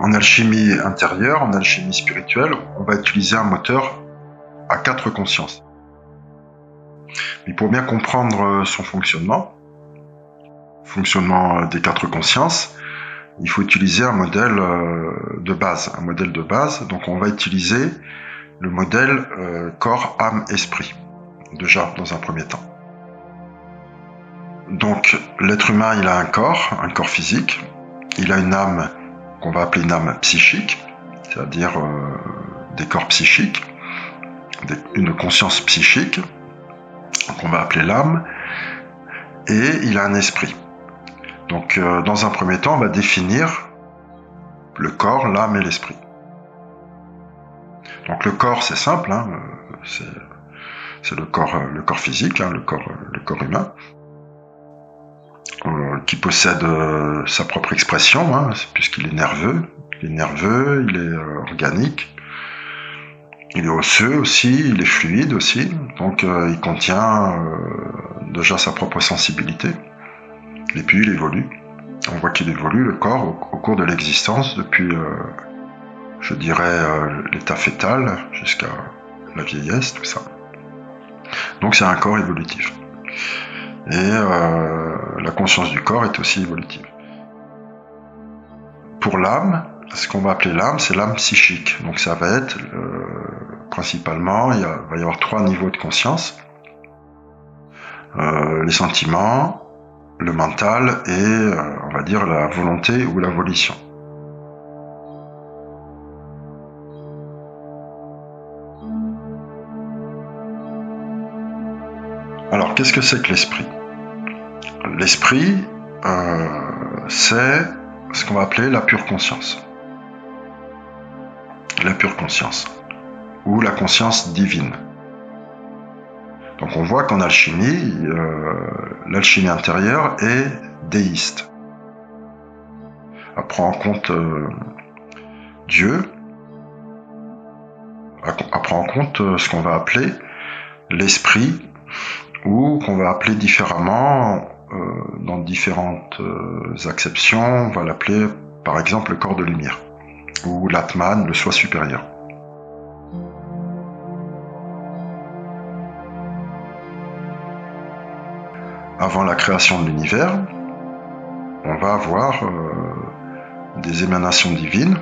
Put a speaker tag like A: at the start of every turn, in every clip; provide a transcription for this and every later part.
A: En alchimie intérieure, en alchimie spirituelle, on va utiliser un moteur à 4 consciences. Mais pour bien comprendre son fonctionnement des 4 consciences, il faut utiliser un modèle de base. Donc on va utiliser le modèle corps, âme, esprit, déjà dans un premier temps. Donc l'être humain, il a un corps physique, il a une âme qu'on va appeler une âme psychique, c'est-à-dire des corps psychiques, une conscience psychique, qu'on va appeler l'âme, et il a un esprit. Donc dans un premier temps, on va définir le corps, l'âme et l'esprit. Donc le corps, c'est simple, c'est le corps physique, le corps humain, qui possède sa propre expression, puisqu'il est nerveux, il est organique, il est osseux aussi, il est fluide aussi, donc il contient déjà sa propre sensibilité, et puis il évolue. On voit qu'il évolue, le corps, au cours de l'existence, depuis, je dirais, l'état fœtal jusqu'à la vieillesse, tout ça. Donc c'est un corps évolutif. Et la conscience du corps est aussi évolutive. Pour l'âme, ce qu'on va appeler l'âme, c'est l'âme psychique. Donc ça va être principalement, il va y avoir 3 niveaux de conscience. Les sentiments, le mental et, on va dire, la volonté ou la volition. Alors, qu'est-ce que c'est que l'esprit ? L'esprit, c'est ce qu'on va appeler la pure conscience. La pure conscience, ou la conscience divine. Donc on voit qu'en alchimie, l'alchimie intérieure est déiste. Elle prend en compte Dieu, elle prend en compte ce qu'on va appeler l'esprit, ou qu'on va appeler différemment, dans différentes acceptions, on va l'appeler par exemple le corps de lumière, ou l'Atman, le soi supérieur. Avant la création de l'univers, on va avoir des émanations divines.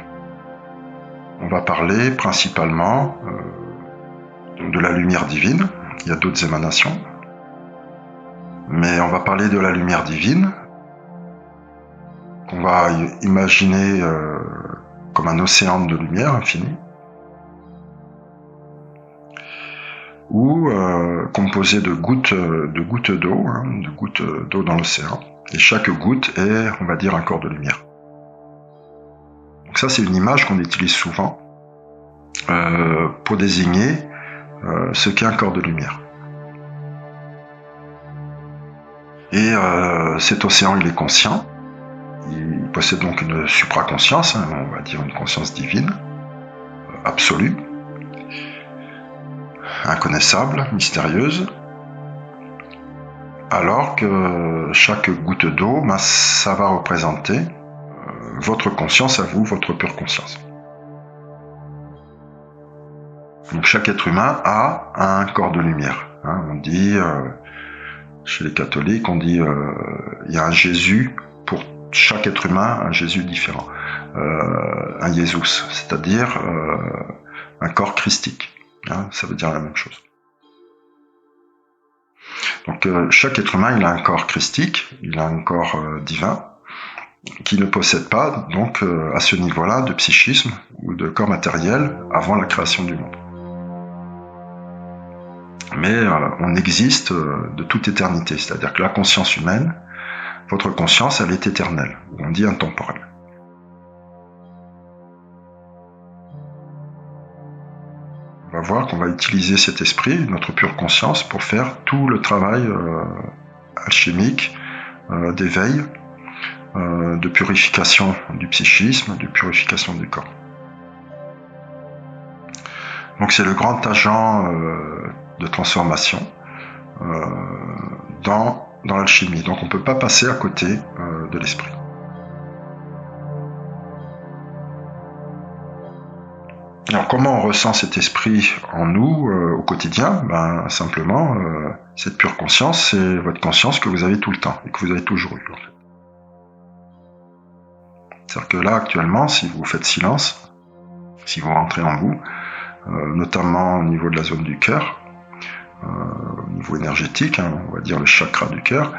A: On va parler principalement de la lumière divine. Il y a d'autres émanations. Mais on va parler de la lumière divine, qu'on va imaginer comme un océan de lumière infini, ou composé de gouttes d'eau dans l'océan. Et chaque goutte est, on va dire, un corps de lumière. Donc ça, c'est une image qu'on utilise souvent pour désigner ce qu'est un corps de lumière. Et cet océan, il est conscient. Il possède donc une supraconscience, on va dire une conscience divine, absolue, inconnaissable, mystérieuse, alors que chaque goutte d'eau, ça va représenter votre conscience à vous, votre pure conscience. Donc chaque être humain a un corps de lumière. On dit, chez les catholiques, on dit il y a un Jésus, pour chaque être humain, un Jésus différent. Un Jésus, c'est-à-dire un corps christique. Ça veut dire la même chose. Donc chaque être humain, il a un corps christique, il a un corps divin, qui ne possède pas, donc, à ce niveau-là, de psychisme ou de corps matériel avant la création du monde. Mais on existe de toute éternité, c'est-à-dire que la conscience humaine, votre conscience, elle est éternelle, ou on dit intemporelle. On va voir qu'on va utiliser cet esprit, notre pure conscience, pour faire tout le travail alchimique, d'éveil, de purification du psychisme, de purification du corps. Donc c'est le grand agent de transformation dans l'alchimie. Donc on ne peut pas passer à côté de l'esprit. Alors comment on ressent cet esprit en nous au quotidien? Simplement, cette pure conscience, c'est votre conscience que vous avez tout le temps et que vous avez toujours eu. En fait. C'est-à-dire que là, actuellement, si vous faites silence, si vous rentrez en vous, notamment au niveau de la zone du cœur, au niveau énergétique, on va dire le chakra du cœur,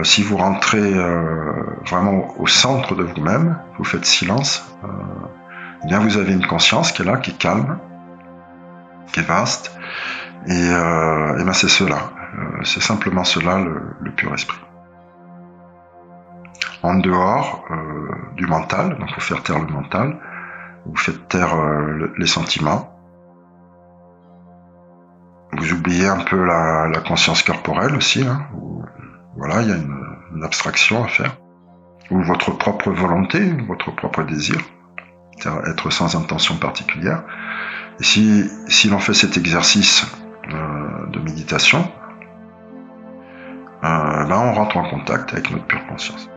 A: si vous rentrez vraiment au centre de vous-même, vous faites silence, eh bien vous avez une conscience qui est là, qui est calme, qui est vaste, et c'est cela, c'est simplement cela le pur esprit. En dehors du mental, donc vous faites taire le mental, vous faites taire les sentiments, vous oubliez un peu la conscience corporelle aussi, où, voilà, il y a une abstraction à faire, ou votre propre volonté, votre propre désir, c'est-à-dire être sans intention particulière. Et si l'on fait cet exercice de méditation, on rentre en contact avec notre pure conscience.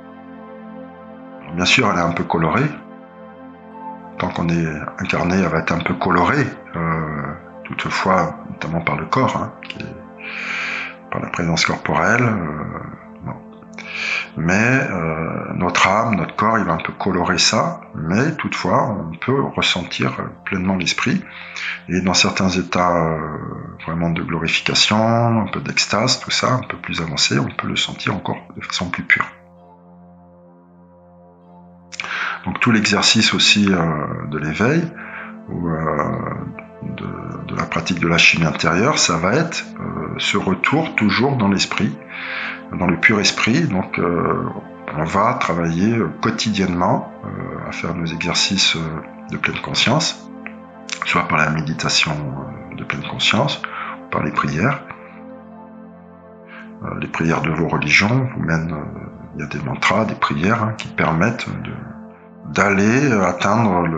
A: Alors, bien sûr, elle est un peu colorée. Tant qu'on est incarné, elle va être un peu colorée, toutefois, notamment par le corps, par la présence corporelle. Mais notre âme, notre corps, il va un peu colorer ça, mais toutefois, on peut ressentir pleinement l'esprit. Et dans certains états vraiment de glorification, un peu d'extase, tout ça, un peu plus avancé, on peut le sentir encore de façon plus pure. Donc tout l'exercice aussi de l'éveil, ou de la pratique de la chimie intérieure, ça va être ce retour toujours dans l'esprit, dans le pur esprit. Donc on va travailler quotidiennement à faire nos exercices de pleine conscience, soit par la méditation de pleine conscience, ou par les prières. Les prières de vos religions vous mènent, il y a des mantras, des prières qui permettent d'aller atteindre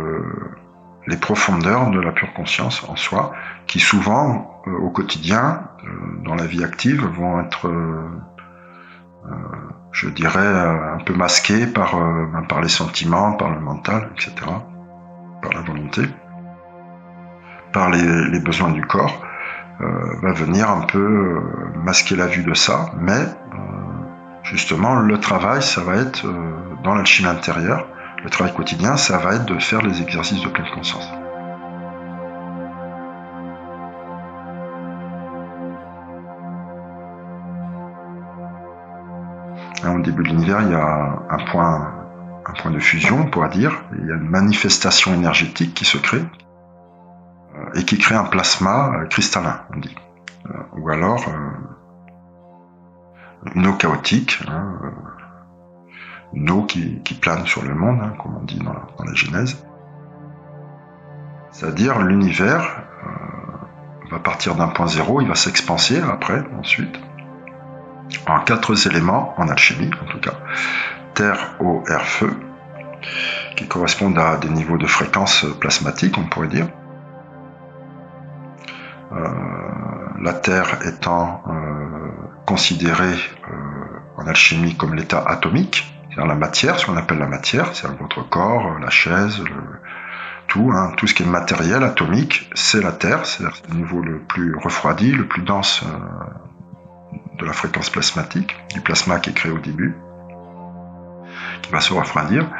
A: les profondeurs de la pure conscience en soi, qui souvent, au quotidien, dans la vie active, vont être, je dirais, un peu masquées par les sentiments, par le mental, etc., par la volonté, par les besoins du corps, va venir un peu masquer la vue de ça, mais justement, le travail, ça va être dans l'alchimie intérieure. Le travail quotidien, ça va être de faire les exercices de pleine conscience. Au début de l'univers, il y a un point de fusion, on pourra dire. Il y a une manifestation énergétique qui se crée et qui crée un plasma cristallin, on dit. Ou alors une eau chaotique, une eau qui plane sur le monde, comme on dit dans la Genèse. C'est-à-dire l'univers va partir d'un point zéro, il va s'expanser après, ensuite, en 4 éléments, en alchimie en tout cas, terre, eau, air, feu, qui correspondent à des niveaux de fréquence plasmatique, on pourrait dire. La terre étant considérée en alchimie comme l'état atomique, c'est-à-dire la matière, ce qu'on appelle la matière, c'est-à-dire votre corps, la chaise, tout ce qui est matériel, atomique, c'est la terre, c'est-à-dire le niveau le plus refroidi, le plus dense de la fréquence plasmatique, du plasma qui est créé au début, qui va se refroidir.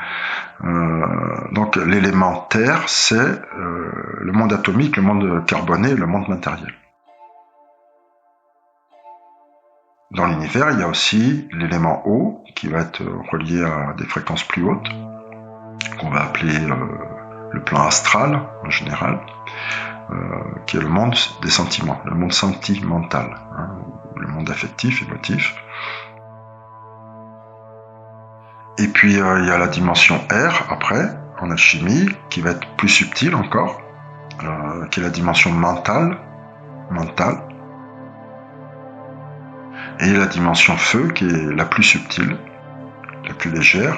A: Donc l'élément terre, c'est le monde atomique, le monde carboné, le monde matériel. Dans l'univers, il y a aussi l'élément eau, qui va être relié à des fréquences plus hautes, qu'on va appeler le plan astral, en général, qui est le monde des sentiments, le monde sentimental, le monde affectif, émotif. Et puis, il y a la dimension air, après, en alchimie, qui va être plus subtile encore, qui est la dimension mentale, et la dimension feu, qui est la plus subtile, la plus légère,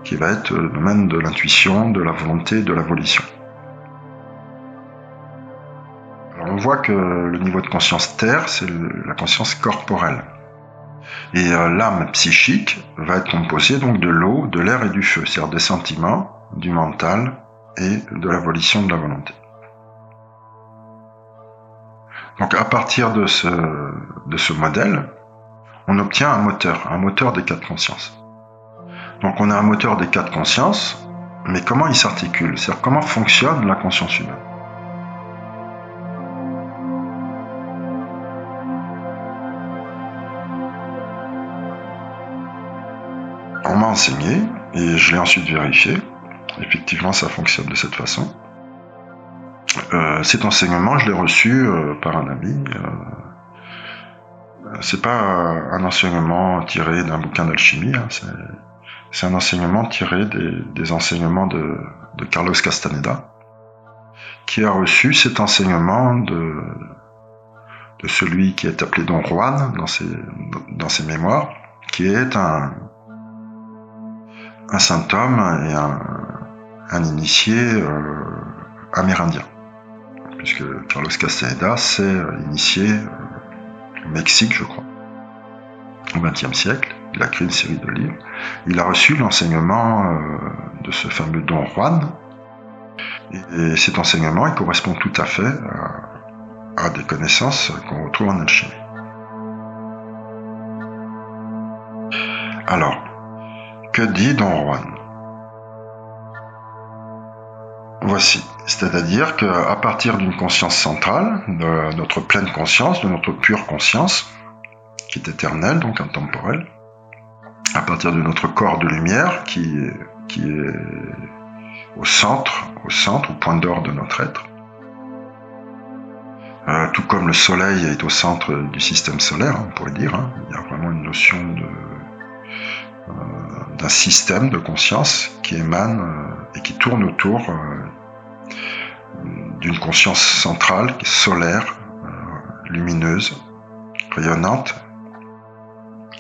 A: qui va être le domaine de l'intuition, de la volonté, de la volition. Alors on voit que le niveau de conscience terre, c'est la conscience corporelle. Et l'âme psychique va être composée donc de l'eau, de l'air et du feu, c'est-à-dire des sentiments, du mental et de la volition de la volonté. Donc à partir de ce modèle, on obtient un moteur des quatre consciences. Donc on a un moteur des quatre consciences, mais comment il s'articule? C'est-à-dire comment fonctionne la conscience humaine? On m'a enseigné, et je l'ai ensuite vérifié, effectivement ça fonctionne de cette façon. Cet enseignement, je l'ai reçu par un ami. C'est pas un enseignement tiré d'un bouquin d'alchimie, hein, c'est un enseignement tiré des enseignements de Carlos Castaneda, qui a reçu cet enseignement de celui qui est appelé Don Juan dans ses mémoires, qui est un saint homme et un initié amérindien, puisque Carlos Castaneda s'est initié au Mexique, je crois, au XXe siècle. Il a écrit une série de livres. Il a reçu l'enseignement de ce fameux Don Juan, et cet enseignement, il correspond tout à fait à des connaissances qu'on retrouve en alchimie. Alors, que dit Don Juan? Voici, c'est-à-dire qu'à partir d'une conscience centrale, de notre pleine conscience, de notre pure conscience, qui est éternelle, donc intemporelle, à partir de notre corps de lumière qui est au centre, au point d'or de notre être, tout comme le soleil est au centre du système solaire, on pourrait dire, hein, il y a vraiment une notion d'un système de conscience qui émane et qui tourne autour d'une conscience centrale, solaire, lumineuse, rayonnante.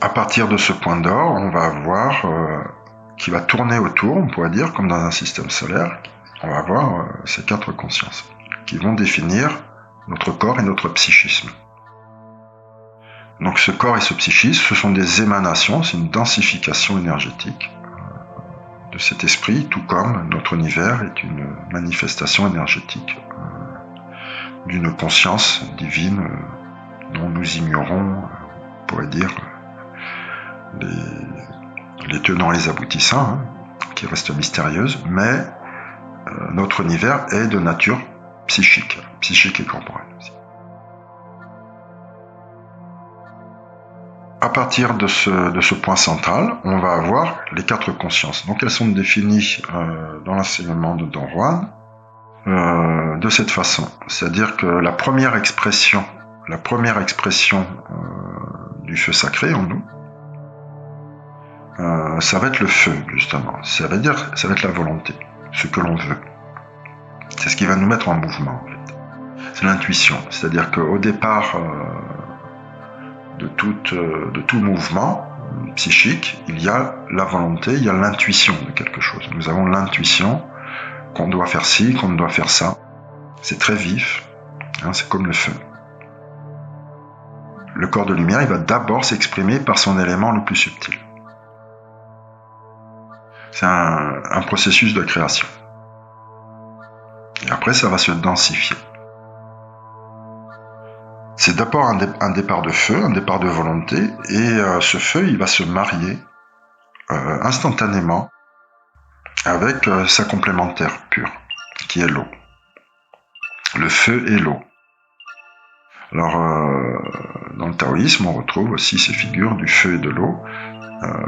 A: À partir de ce point d'or, on va avoir qui va tourner autour, on pourrait dire, comme dans un système solaire, on va avoir ces quatre consciences qui vont définir notre corps et notre psychisme. Donc ce corps et ce psychisme, ce sont des émanations, c'est une densification énergétique de cet esprit, tout comme notre univers est une manifestation énergétique d'une conscience divine dont nous ignorons, on pourrait dire, les tenants et les aboutissants, hein, qui restent mystérieuses, mais notre univers est de nature psychique et corporelle aussi. À partir de ce point central, on va avoir les quatre consciences. Donc elles sont définies dans l'enseignement de Don Juan de cette façon. C'est-à-dire que la première expression du feu sacré en nous, ça va être le feu, justement. Ça va être la volonté, ce que l'on veut. C'est ce qui va nous mettre en mouvement, en fait. C'est l'intuition. C'est-à-dire qu'au départ de tout mouvement psychique, il y a la volonté, il y a l'intuition de quelque chose. Nous avons l'intuition qu'on doit faire ci, qu'on doit faire ça. C'est très vif, hein, c'est comme le feu. Le corps de lumière, il va d'abord s'exprimer par son élément le plus subtil. C'est un processus de création. Et après, ça va se densifier. C'est d'abord un départ de feu, un départ de volonté, et ce feu, il va se marier instantanément avec sa complémentaire pure, qui est l'eau. Le feu et l'eau. Alors, dans le taoïsme, on retrouve aussi ces figures du feu et de l'eau.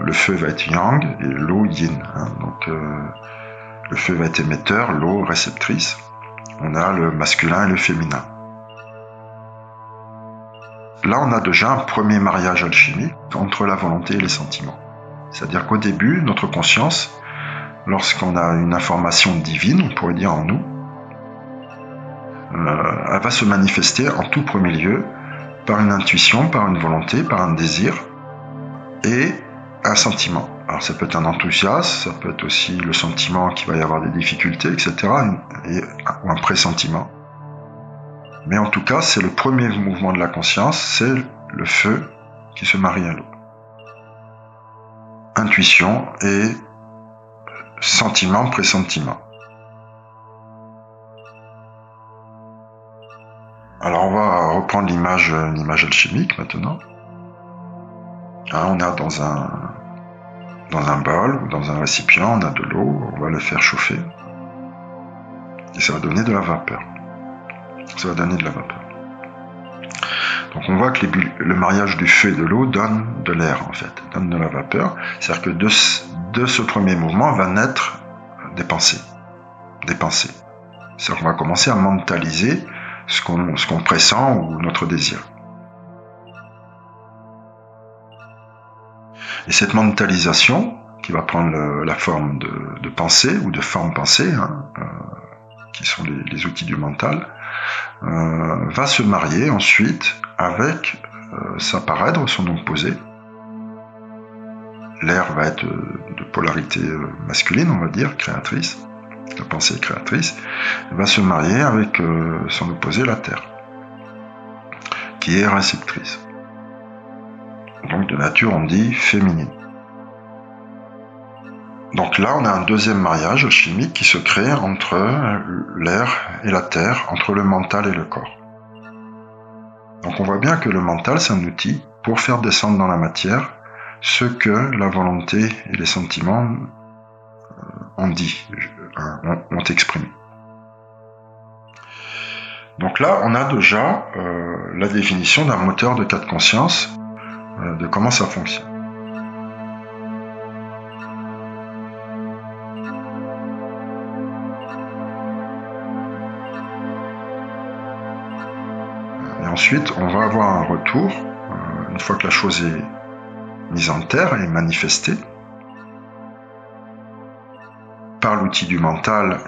A: Le feu va être yang et l'eau yin. Hein. Donc, le feu va être émetteur, l'eau réceptrice. On a le masculin et le féminin. Là, on a déjà un premier mariage alchimique entre la volonté et les sentiments. C'est-à-dire qu'au début, notre conscience, lorsqu'on a une information divine, on pourrait dire en nous, elle va se manifester en tout premier lieu par une intuition, par une volonté, par un désir et un sentiment. Alors ça peut être un enthousiasme, ça peut être aussi le sentiment qu'il va y avoir des difficultés, etc. Ou un pressentiment. Mais en tout cas, c'est le premier mouvement de la conscience, c'est le feu qui se marie à l'eau. Intuition et sentiment, pressentiment. Alors on va reprendre l'image alchimique maintenant. On a dans un bol ou dans un récipient, on a de l'eau, on va le faire chauffer. Et ça va donner de la vapeur. Donc on voit que le mariage du feu et de l'eau donne de l'air en fait, donne de la vapeur. C'est-à-dire que de ce premier mouvement va naître des pensées. C'est-à-dire qu'on va commencer à mentaliser ce qu'on pressent ou notre désir. Et cette mentalisation, qui va prendre la forme de pensée ou de forme pensée, qui sont les outils du mental, va se marier ensuite avec sa parèdre, son opposé. L'air va être de polarité masculine, on va dire, créatrice. La pensée créatrice va se marier avec son opposé, la terre, qui est réceptrice. Donc de nature, on dit féminine. Donc là, on a un deuxième mariage chimique qui se crée entre l'air et la terre, entre le mental et le corps. Donc on voit bien que le mental, c'est un outil pour faire descendre dans la matière ce que la volonté et les sentiments ont dit, ont exprimé. Donc là, on a déjà la définition d'un moteur de cas de conscience, de comment ça fonctionne. Et ensuite, on va avoir un retour, une fois que la chose est mise en terre et manifestée, par l'outil du mental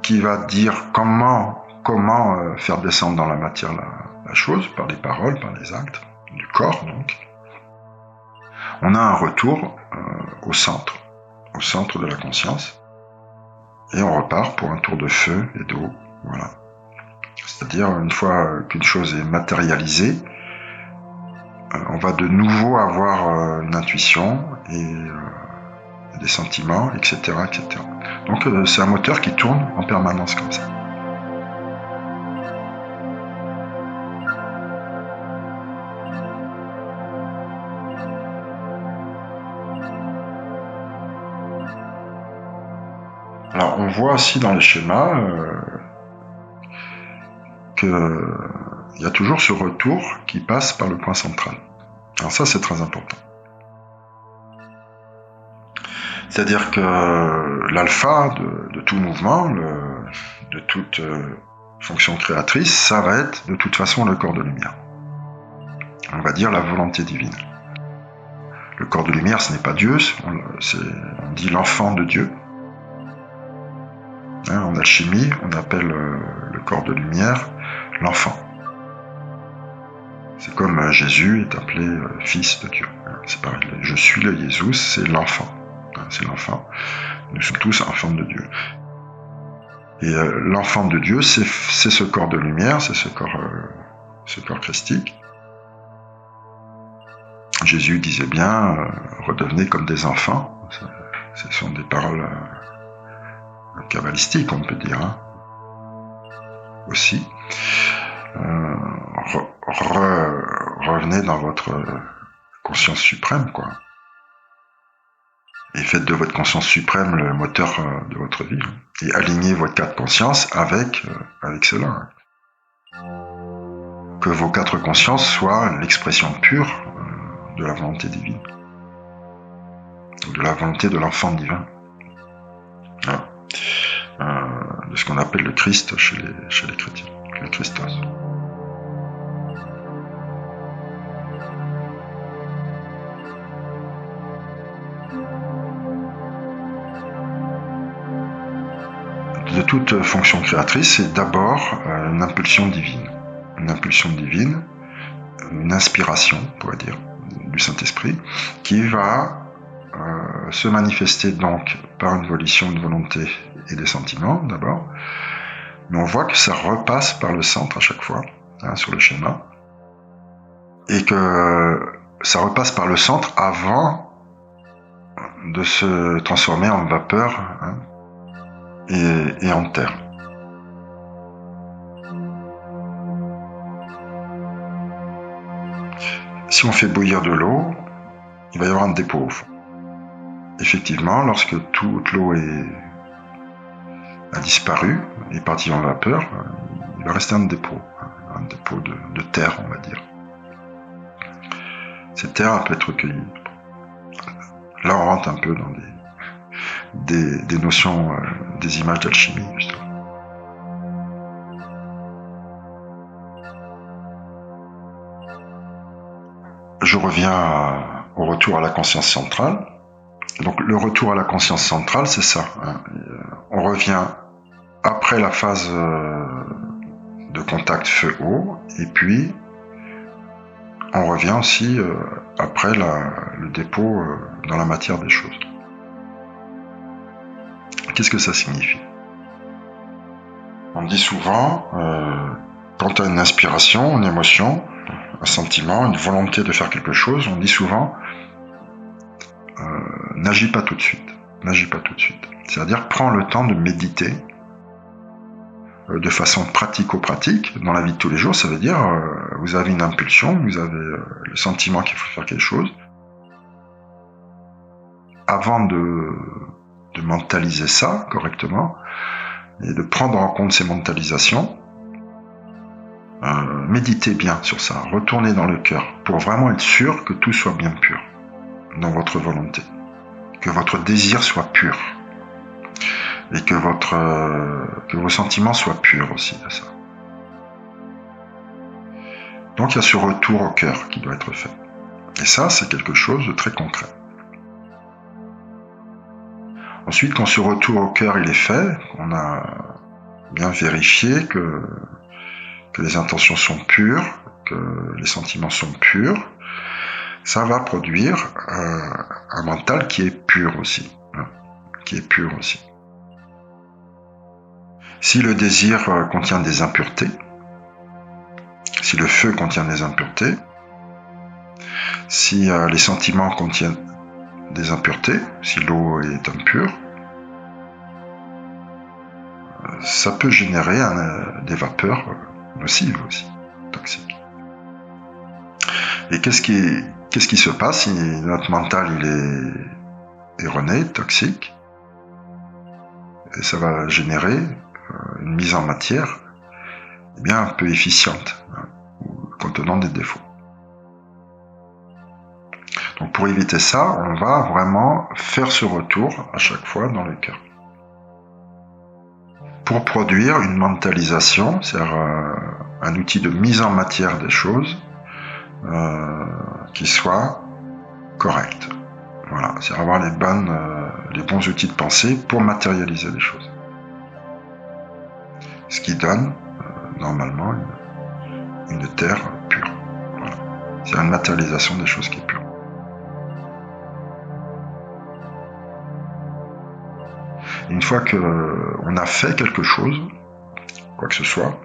A: qui va dire comment faire descendre dans la matière la chose, par les paroles, par les actes, du corps donc. On a un retour au centre de la conscience, et on repart pour un tour de feu et d'eau, voilà. C'est-à-dire, une fois qu'une chose est matérialisée, on va de nouveau avoir une intuition et des sentiments, etc., etc. Donc c'est un moteur qui tourne en permanence comme ça. Alors on voit aussi dans les schémas qu'il y a toujours ce retour qui passe par le point central. Alors ça, c'est très important. C'est-à-dire que l'alpha de tout mouvement, de toute fonction créatrice, ça va être de toute façon le corps de lumière. On va dire la volonté divine. Le corps de lumière, ce n'est pas Dieu, on dit l'enfant de Dieu. En alchimie, on appelle le corps de lumière l'enfant. C'est comme Jésus est appelé fils de Dieu. C'est pareil, je suis le Jésus, c'est l'enfant. C'est l'enfant. Nous sommes tous enfants de Dieu. Et l'enfant de Dieu, c'est ce corps de lumière, c'est ce corps christique. Jésus disait bien, redevenez comme des enfants. Ce sont des paroles kabbalistiques, on peut dire, aussi. Revenez dans votre conscience suprême, quoi. Et faites de votre conscience suprême le moteur de votre vie. Et alignez votre cas de conscience avec cela. Que vos quatre consciences soient l'expression pure de la volonté divine. De la volonté de l'enfant divin. De ce qu'on appelle le Christ chez les chrétiens. Le Christos. De toute fonction créatrice, c'est d'abord une impulsion divine. Une impulsion divine, une inspiration, on pourrait dire, du Saint-Esprit, qui va se manifester donc par une volition de volonté et des sentiments, d'abord. Mais on voit que ça repasse par le centre à chaque fois, sur le schéma. Et que ça repasse par le centre avant de se transformer en vapeur, et en terre. Si on fait bouillir de l'eau, il va y avoir un dépôt au fond. Effectivement, lorsque toute l'eau a disparu, est partie en vapeur, il va rester un dépôt de terre, on va dire. Cette terre elle peut être recueillie. Là, on rentre un peu dans des notions, des images d'alchimie, justement. Je reviens au retour à la conscience centrale. Donc le retour à la conscience centrale, c'est ça. On revient après la phase de contact feu-eau, et puis on revient aussi après le dépôt dans la matière des choses. Qu'est-ce que ça signifie? On dit souvent, quand on a une inspiration, une émotion, un sentiment, une volonté de faire quelque chose, on dit souvent n'agis pas tout de suite. N'agis pas tout de suite. C'est-à-dire, prends le temps de méditer de façon pratico-pratique. Dans la vie de tous les jours, ça veut dire, vous avez une impulsion, vous avez le sentiment qu'il faut faire quelque chose. Avant de mentaliser ça correctement, et de prendre en compte ces mentalisations, méditez bien sur ça, retournez dans le cœur, pour vraiment être sûr que tout soit bien pur dans votre volonté, que votre désir soit pur, et que vos sentiments soient purs aussi de ça. Donc il y a ce retour au cœur qui doit être fait. Et ça, c'est quelque chose de très concret. Ensuite, quand ce retour au cœur il est fait, on a bien vérifié que les intentions sont pures, que les sentiments sont purs, ça va produire un mental qui est pur aussi. Qui est pur aussi. Si le désir contient des impuretés, si le feu contient des impuretés, si les sentiments contiennent des impuretés, si l'eau est impure, ça peut générer des vapeurs nocives aussi, toxiques. Et qu'est-ce qui se passe si notre mental il est erroné, toxique? Et ça va générer une mise en matière bien un peu efficiente, contenant des défauts. Donc pour éviter ça, on va vraiment faire ce retour à chaque fois dans le cœur. Pour produire une mentalisation, c'est-à-dire un outil de mise en matière des choses qui soit correct. Voilà, c'est avoir les bons outils de pensée pour matérialiser les choses. Ce qui donne normalement une terre pure. Voilà. C'est une matérialisation des choses qui est pure. Une fois qu'on a fait quelque chose, quoi que ce soit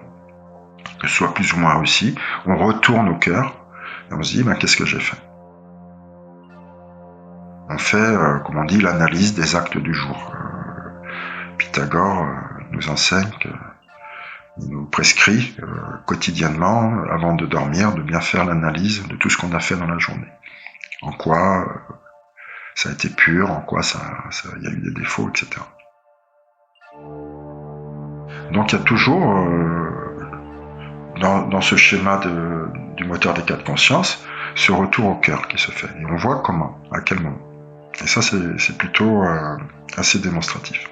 A: plus ou moins réussi, on retourne au cœur et on se dit, qu'est-ce que j'ai fait? On fait, comme on dit, l'analyse des actes du jour. Pythagore nous enseigne il nous prescrit quotidiennement, avant de dormir, de bien faire l'analyse de tout ce qu'on a fait dans la journée. En quoi ça a été pur, en quoi il y a eu des défauts, etc. Donc il y a toujours, dans ce schéma du moteur des quatre consciences, ce retour au cœur qui se fait. Et on voit comment, à quel moment. Et ça, c'est plutôt assez démonstratif.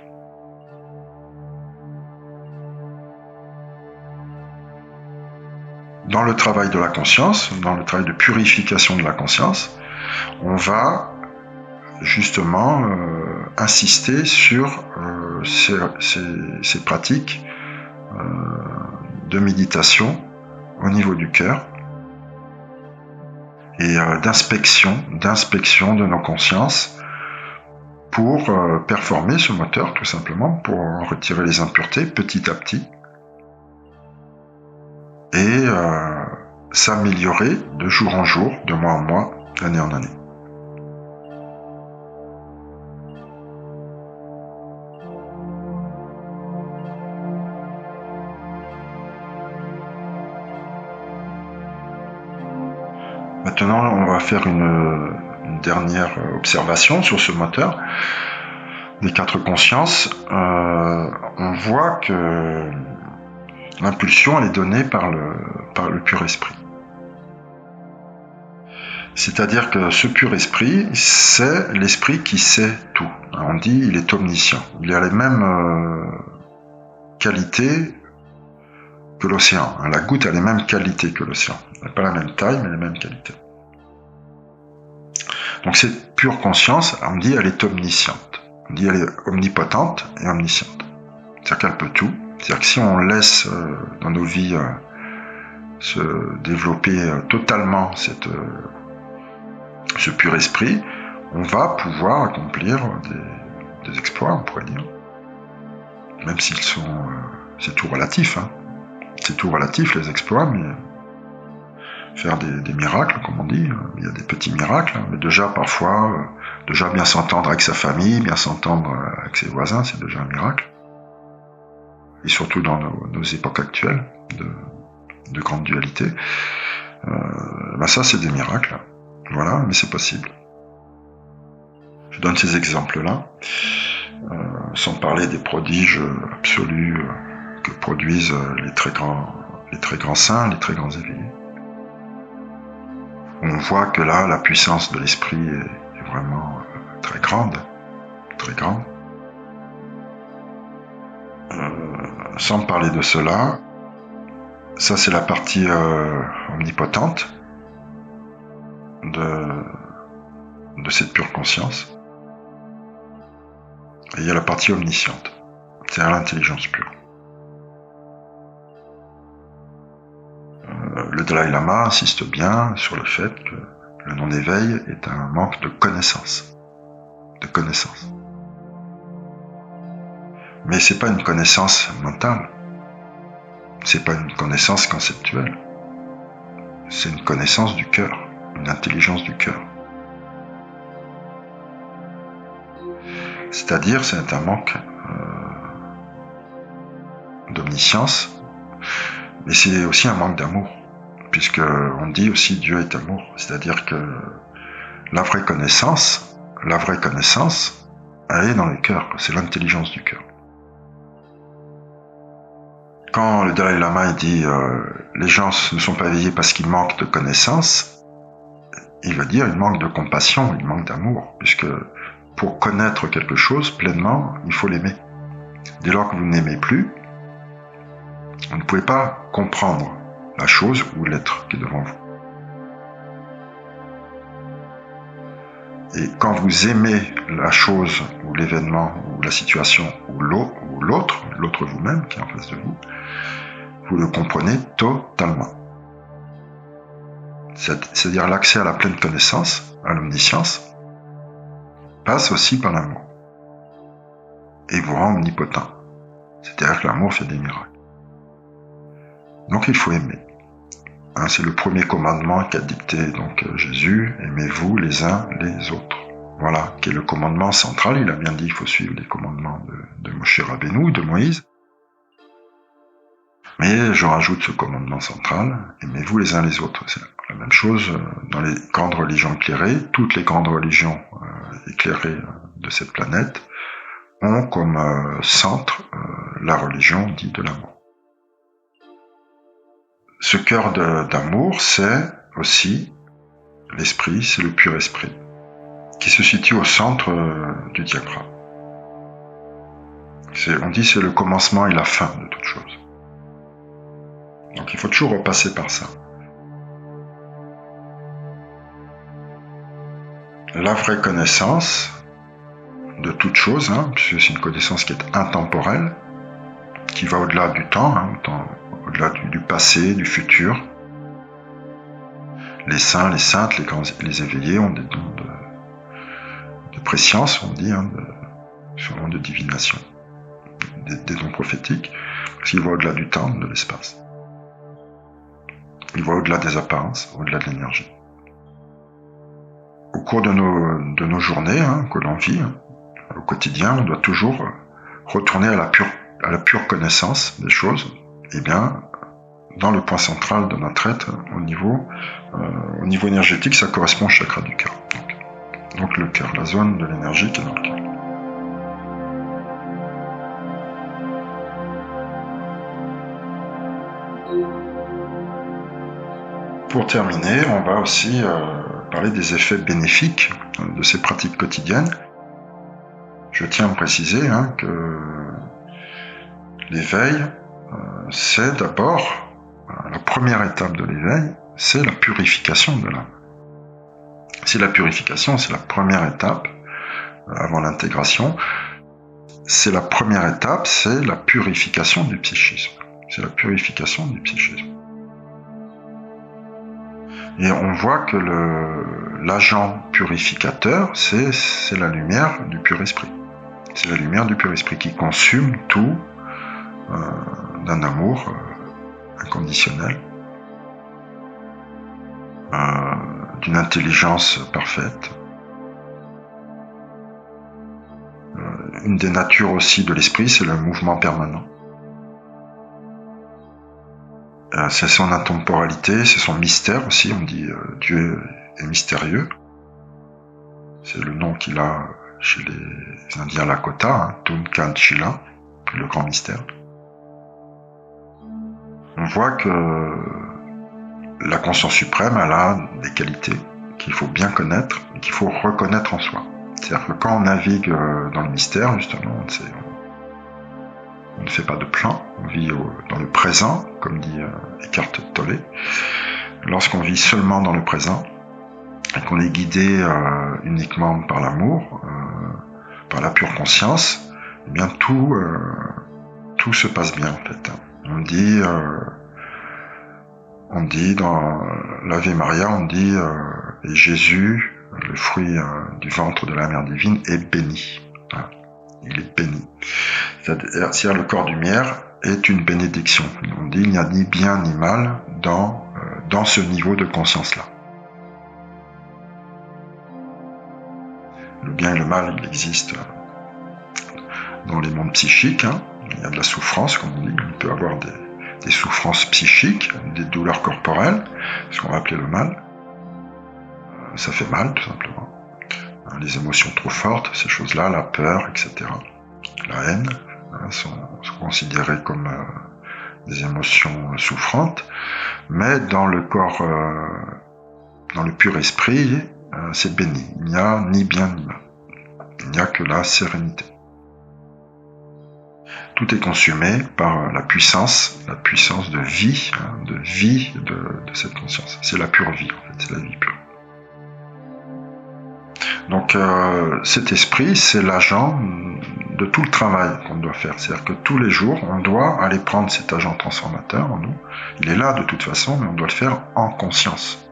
A: Dans le travail de la conscience, dans le travail de purification de la conscience, on va justement insister sur ces pratiques de méditation au niveau du cœur et d'inspection de nos consciences pour performer ce moteur, tout simplement, pour retirer les impuretés petit à petit et s'améliorer de jour en jour, de mois en mois, d'année en année. Maintenant, on va faire une dernière observation sur ce moteur des 4 consciences. On voit que l'impulsion, elle est donnée par le pur esprit. C'est-à-dire que ce pur esprit, c'est l'esprit qui sait tout. On dit il est omniscient. Il a les mêmes qualités que l'océan. La goutte a les mêmes qualités que l'océan. Elle n'a pas la même taille, mais les mêmes qualités. Donc cette pure conscience, on dit elle est omnisciente. On dit elle est omnipotente et omnisciente. C'est-à-dire qu'elle peut tout. C'est-à-dire que si on laisse dans nos vies se développer totalement ce pur esprit, on va pouvoir accomplir des exploits, on pourrait dire. Même s'ils sont... c'est tout relatif, hein. C'est tout relatif, les exploits, mais faire des miracles, comme on dit, il y a des petits miracles, mais déjà parfois, déjà bien s'entendre avec sa famille, bien s'entendre avec ses voisins, c'est déjà un miracle. Et surtout dans nos époques actuelles, de grande dualité, ça c'est des miracles. Voilà, mais c'est possible. Je donne ces exemples-là, sans parler des prodiges absolus que produisent les très grands saints, les très grands éveillés. On voit que là, la puissance de l'esprit est vraiment très grande, très grande. Sans parler de cela, ça c'est la partie omnipotente de cette pure conscience. Et il y a la partie omnisciente, c'est-à-dire l'intelligence pure. Le Dalai Lama insiste bien sur le fait que le non-éveil est un manque de connaissance. De connaissance. Mais c'est pas une connaissance mentale. C'est pas une connaissance conceptuelle. C'est une connaissance du cœur, une intelligence du cœur. C'est-à-dire, c'est un manque d'omniscience, mais c'est aussi un manque d'amour, puisque on dit aussi Dieu est amour. C'est-à-dire que la vraie connaissance, elle est dans le cœur, c'est l'intelligence du cœur. Quand le Dalai Lama dit les gens ne sont pas éveillés parce qu'ils manquent de connaissances, il veut dire ils manquent de compassion, ils manquent d'amour, puisque pour connaître quelque chose pleinement, il faut l'aimer. Dès lors que vous n'aimez plus, vous ne pouvez pas comprendre la chose ou l'être qui est devant vous. Et quand vous aimez la chose ou l'événement ou la situation ou l'autre vous-même qui est en face de vous, vous le comprenez totalement. C'est-à-dire l'accès à la pleine connaissance, à l'omniscience, passe aussi par l'amour. Et vous rend omnipotent. C'est-à-dire que l'amour fait des miracles. Donc il faut aimer. C'est le premier commandement qu'a dicté donc Jésus, aimez-vous les uns les autres. Voilà, qui est le commandement central. Il a bien dit qu'il faut suivre les commandements de Moshe Rabbeinu, de Moïse. Mais je rajoute ce commandement central, aimez-vous les uns les autres. C'est la même chose dans les grandes religions éclairées. Toutes les grandes religions éclairées de cette planète ont comme centre la religion dite de l'amour. Ce cœur d'amour, c'est aussi l'esprit, c'est le pur esprit, qui se situe au centre du diagramme. On dit c'est le commencement et la fin de toute chose. Donc il faut toujours repasser par ça. La vraie connaissance de toute chose, puisque c'est une connaissance qui est intemporelle, qui va au-delà du temps, au-delà du passé, du futur. Les saints, les saintes, les éveillés ont des dons de préscience, on dit, sûrement de divination, des dons prophétiques, parce qu'ils voient au-delà du temps, de l'espace. Ils voient au-delà des apparences, au-delà de l'énergie. Au cours de nos journées que l'on vit, au quotidien, on doit toujours retourner à la pure connaissance des choses. Eh bien, dans le point central de notre être, au niveau énergétique, ça correspond au chakra du cœur. Donc le cœur, la zone de l'énergie qui est dans le cœur. Pour terminer, on va aussi parler des effets bénéfiques de ces pratiques quotidiennes. Je tiens à préciser que l'éveil, c'est d'abord, la première étape de l'éveil, c'est la purification de l'âme. C'est la purification, c'est la première étape avant l'intégration. C'est la première étape, c'est la purification du psychisme. C'est la purification du psychisme. Et on voit que l'agent purificateur, c'est la lumière du pur esprit. C'est la lumière du pur esprit qui consume tout d'un amour inconditionnel, d'une intelligence parfaite. Une des natures aussi de l'esprit, c'est le mouvement permanent. C'est son intemporalité, c'est son mystère aussi. On dit Dieu est mystérieux. C'est le nom qu'il a chez les Indiens Lakota, Tumkan Chila, le grand mystère. On voit que la conscience suprême, elle a des qualités qu'il faut bien connaître et qu'il faut reconnaître en soi. C'est-à-dire que quand on navigue dans le mystère, justement, on ne fait pas de plan, on vit dans le présent, comme dit Eckhart Tolle. Lorsqu'on vit seulement dans le présent, et qu'on est guidé uniquement par l'amour, par la pure conscience, eh bien tout se passe bien en fait. On dit dans l'Ave Maria, on dit et Jésus, le fruit du ventre de la Mère divine, est béni. Voilà. Il est béni. C'est-à-dire le corps du mière est une bénédiction. On dit il n'y a ni bien ni mal dans ce niveau de conscience-là. Le bien et le mal, il existe dans les mondes psychiques. Il y a de la souffrance, comme on dit. On peut avoir des souffrances psychiques, des douleurs corporelles, ce qu'on va appeler le mal. Ça fait mal, tout simplement. Les émotions trop fortes, ces choses-là, la peur, etc. La haine sont considérées comme des émotions souffrantes, mais dans le corps, dans le pur esprit, c'est béni. Il n'y a ni bien ni mal. Il n'y a que la sérénité. Tout est consumé par la puissance de vie, de cette conscience. C'est la pure vie, en fait, c'est la vie pure. Donc cet esprit, c'est l'agent de tout le travail qu'on doit faire. C'est-à-dire que tous les jours, on doit aller prendre cet agent transformateur en nous. Il est là de toute façon, mais on doit le faire en conscience.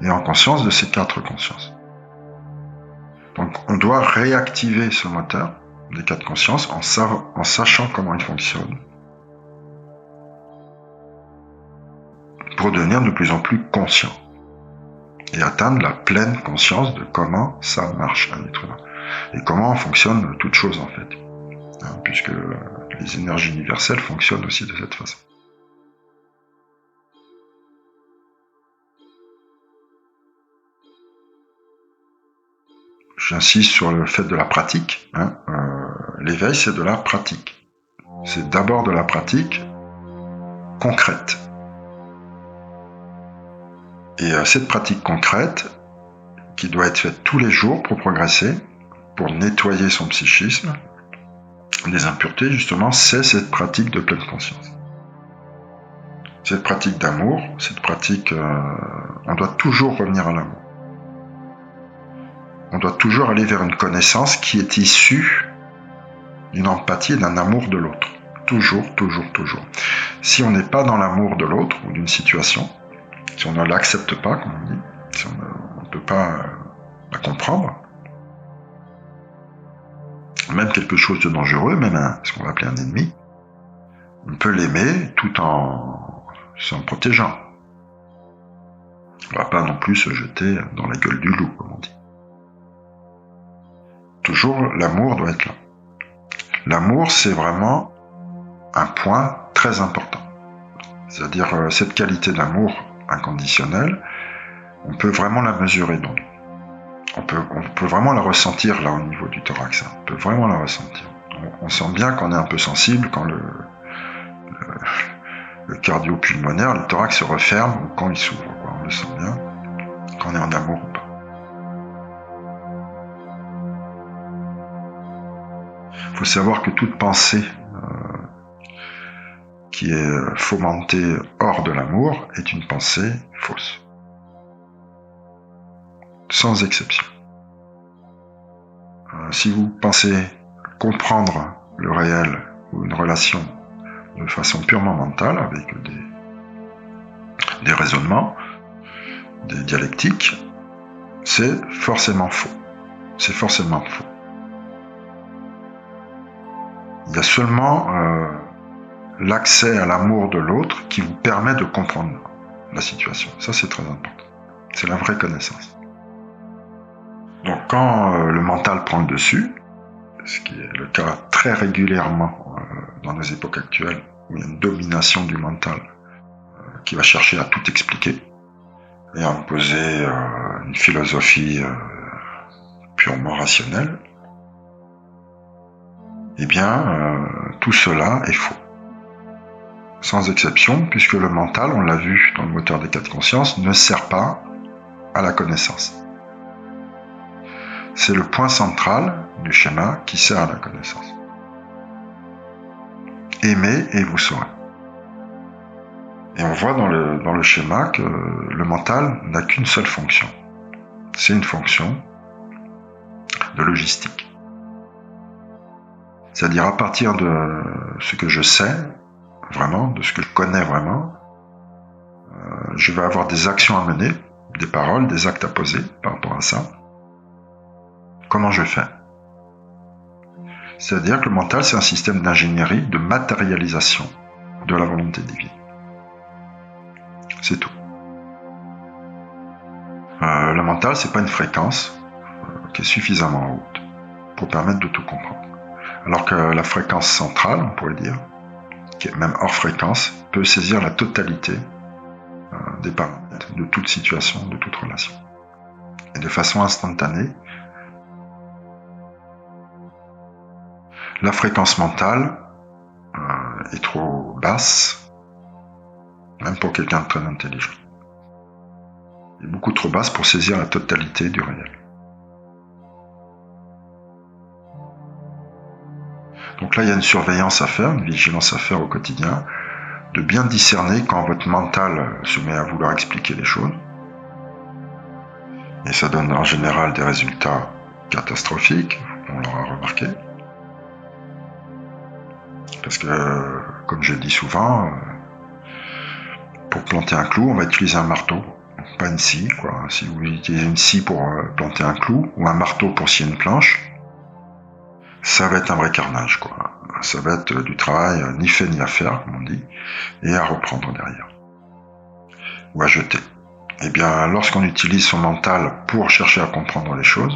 A: Et en conscience de ces 4 consciences. Donc on doit réactiver ce moteur des 4 consciences en sachant comment il fonctionne. Pour devenir de plus en plus conscient. Et atteindre la pleine conscience de comment ça marche un être humain. Et comment fonctionne toute chose en fait. Puisque les énergies universelles fonctionnent aussi de cette façon. J'insiste sur le fait de la pratique. L'éveil, c'est de la pratique. C'est d'abord de la pratique concrète. Et cette pratique concrète, qui doit être faite tous les jours pour progresser, pour nettoyer son psychisme, des impuretés, justement, c'est cette pratique de pleine conscience. Cette pratique d'amour, cette pratique... on doit toujours revenir à l'amour. On doit toujours aller vers une connaissance qui est issue d'une empathie et d'un amour de l'autre. Toujours, toujours, toujours. Si on n'est pas dans l'amour de l'autre ou d'une situation, si on ne l'accepte pas, comme on dit, si on ne peut pas la comprendre, même quelque chose de dangereux, même ce qu'on va appeler un ennemi, on peut l'aimer tout en s'en protégeant. On ne va pas non plus se jeter dans la gueule du loup, comme on dit. Toujours, l'amour doit être là. L'amour, c'est vraiment un point très important. C'est-à-dire cette qualité d'amour inconditionnel, on peut vraiment la mesurer dans nous. On peut vraiment la ressentir là au niveau du thorax. On peut vraiment la ressentir. On sent bien qu'on est un peu sensible quand le cardio-pulmonaire, le thorax se referme ou quand il s'ouvre. On le sent bien quand on est en amour ou pas. Il faut savoir que toute pensée qui est fomentée hors de l'amour est une pensée fausse. Sans exception. Si vous pensez comprendre le réel ou une relation de façon purement mentale, avec des raisonnements, des dialectiques, c'est forcément faux. C'est forcément faux. Il y a seulement l'accès à l'amour de l'autre qui vous permet de comprendre la situation. Ça, c'est très important. C'est la vraie connaissance. Donc, quand le mental prend le dessus, ce qui est le cas très régulièrement dans nos époques actuelles, où il y a une domination du mental qui va chercher à tout expliquer et à imposer une philosophie purement rationnelle, eh bien, tout cela est faux. Sans exception, puisque le mental, on l'a vu dans le moteur des quatre consciences, ne sert pas à la connaissance. C'est le point central du schéma qui sert à la connaissance. Aimez et vous saurez. Et on voit dans le schéma que le mental n'a qu'une seule fonction. C'est une fonction de logistique. C'est-à-dire à partir de ce que je sais vraiment, de ce que je connais vraiment, je vais avoir des actions à mener, des paroles, des actes à poser par rapport à ça. Comment je fais ? C'est-à-dire que le mental, c'est un système d'ingénierie, de matérialisation de la volonté divine. C'est tout. Le mental, c'est pas une fréquence qui est suffisamment haute pour permettre de tout comprendre. Alors que la fréquence centrale, on pourrait dire, qui est même hors fréquence, peut saisir la totalité des paramètres de toute situation, de toute relation. Et de façon instantanée, la fréquence mentale est trop basse, même pour quelqu'un de très intelligent. Elle est beaucoup trop basse pour saisir la totalité du réel. Donc là, il y a une surveillance à faire, une vigilance à faire au quotidien, de bien discerner quand votre mental se met à vouloir expliquer les choses. Et ça donne en général des résultats catastrophiques, on l'aura remarqué. Parce que, comme je le dis souvent, pour planter un clou, on va utiliser un marteau, pas une scie, quoi. Si vous utilisez une scie pour planter un clou, ou un marteau pour scier une planche, ça va être un vrai carnage, quoi. Ça va être du travail ni fait ni à faire, comme on dit, et à reprendre derrière. Ou à jeter. Eh bien, lorsqu'on utilise son mental pour chercher à comprendre les choses,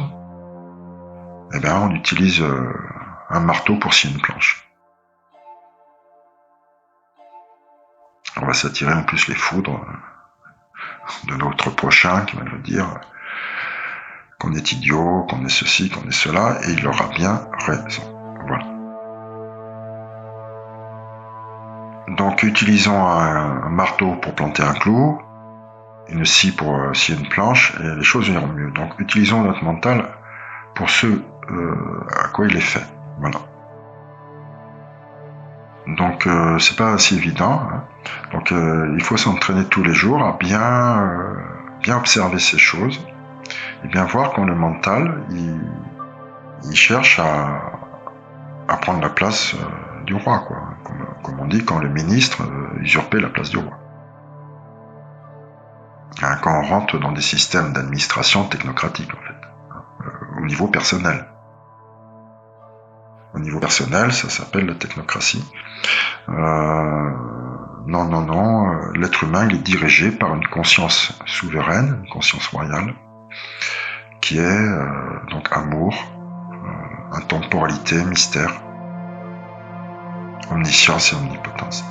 A: eh bien, on utilise un marteau pour scier une planche. On va s'attirer en plus les foudres de notre prochain qui va nous dire qu'on est idiot, qu'on est ceci, qu'on est cela, et il aura bien raison. Voilà. Donc utilisons un marteau pour planter un clou, une scie pour scier une planche, et les choses iront mieux. Donc utilisons notre mental pour ce à quoi il est fait. Voilà. Donc c'est pas si évident. Hein. Donc il faut s'entraîner tous les jours à bien observer ces choses et bien voir quand le mental il cherche à prendre la place du roi, quoi. Comme on dit, quand le ministre usurpait la place du roi. Hein, quand on rentre dans des systèmes d'administration technocratique, en fait, au niveau personnel. Au niveau personnel, ça s'appelle la technocratie. Non, l'être humain, il est dirigé par une conscience souveraine, une conscience royale, qui est donc amour, intemporalité, mystère, omniscience et omnipotence.